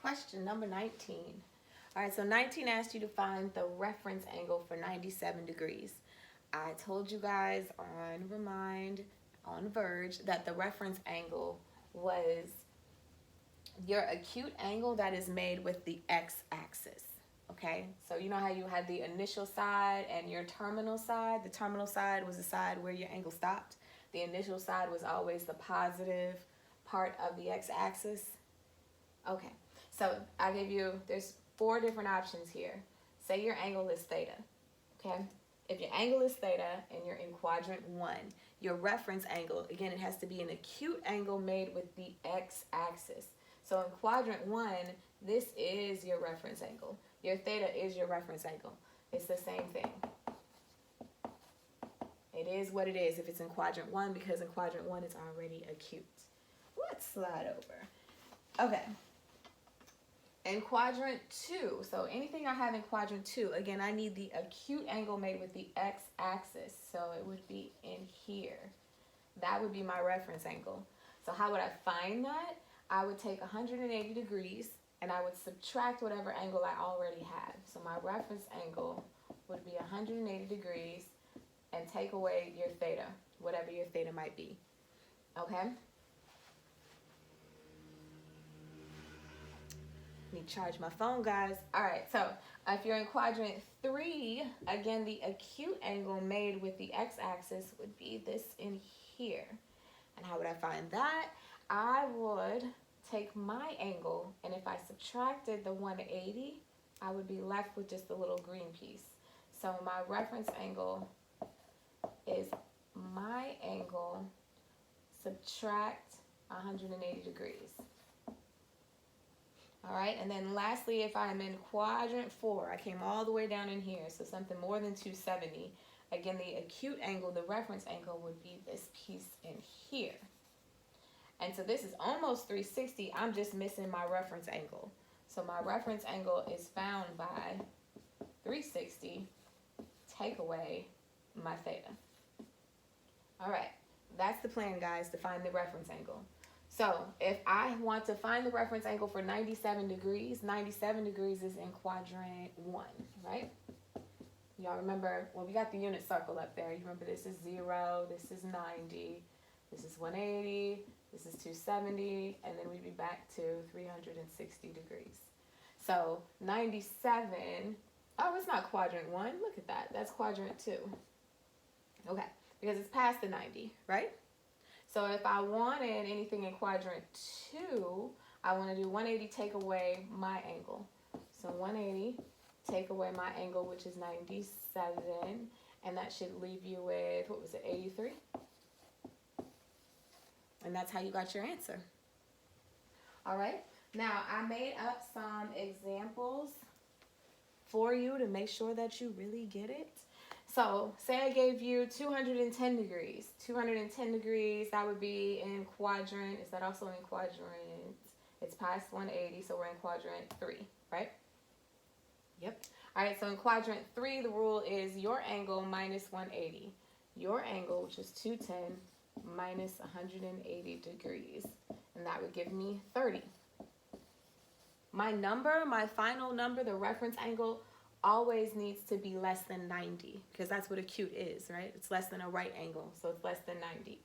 Question number 19. All right, so 19 asked you to find the reference angle for 97 degrees. I told you guys on Verge, that the reference angle was your acute angle that is made with the x-axis. Okay, so you know how you had the initial side and your terminal side? The terminal side was the side where your angle stopped. The initial side was always the positive part of the x-axis. Okay, so I give you, there's 4 different options here. Say your angle is theta, okay? If your angle is theta and you're in quadrant 1, your reference angle, again, it has to be an acute angle made with the x-axis. So in quadrant 1, this is your reference angle. Your theta is your reference angle. It's the same thing. It is what it is if it's in quadrant 1, because in quadrant 1 it's already acute. Let's slide over. Okay. In quadrant 2, so anything I have in quadrant 2, again, I need the acute angle made with the x-axis. So it would be in here. That would be my reference angle. So how would I find that? I would take 180 degrees and I would subtract whatever angle I already have. So my reference angle would be 180 degrees and take away your theta, whatever your theta might be. Okay? Let me charge my phone, guys. All right, so if you're in quadrant 3, again, the acute angle made with the x-axis would be this in here. And how would I find that? I would take my angle, and if I subtracted the 180, I would be left with just the little green piece. So my reference angle is my angle subtract 180 degrees. All right, and then lastly, if I'm in quadrant 4, I came all the way down in here, so something more than 270. Again, the acute angle, the reference angle, would be this piece in here. And so this is almost 360. I'm just missing my reference angle. So my reference angle is found by 360, take away my theta. All right, that's the plan, guys, to find the reference angle. So if I want to find the reference angle for 97 degrees, 97 degrees is in quadrant 1, right? Y'all remember, well, we got the unit circle up there. You remember this is 0, this is 90, this is 180, this is 270, and then we'd be back to 360 degrees. So 97, oh, it's not quadrant 1. Look at that. That's quadrant 2. Okay, because it's past the 90, right? So if I wanted anything in quadrant 2, I want to do 180 take away my angle. So 180 take away my angle, which is 97, and that should leave you with, what was it, 83? And that's how you got your answer. All right, now I made up some examples for you to make sure that you really get it. So say I gave you 210 degrees. 210 degrees, that would be in quadrant. Is that also in quadrant? It's past 180, so we're in quadrant 3, right? Yep. All right, so in quadrant 3, the rule is your angle minus 180. Your angle, which is 210, minus 180 degrees. And that would give me 30. My number, my final number, the reference angle, always needs to be less than 90, because that's what acute is, right? It's less than a right angle, so it's less than 90.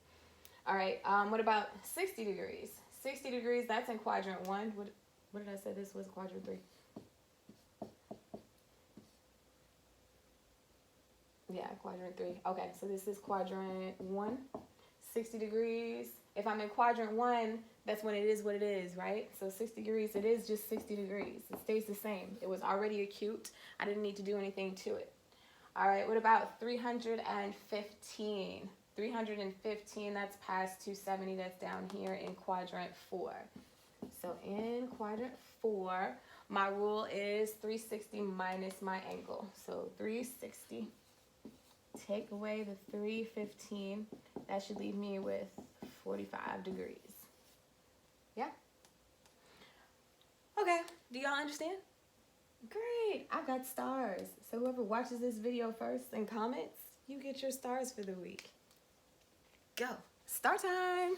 All right, what about 60 degrees? 60 degrees, that's in quadrant 1. What did I say this was, quadrant 3? Yeah, quadrant 3. Okay, so this is quadrant 1. 60 degrees. If I'm in quadrant 1, that's when it is what it is, right? So 60 degrees, it is just 60 degrees. It stays the same. It was already acute. I didn't need to do anything to it. All right, what about 315? 315, that's past 270. That's down here in quadrant 4. So in quadrant 4, my rule is 360 minus my angle. So 360. Take away the 315. That should leave me with 45 degrees. Yeah? Okay, do y'all understand? Great, I got stars. So whoever watches this video first and comments, you get your stars for the week. Go, star time.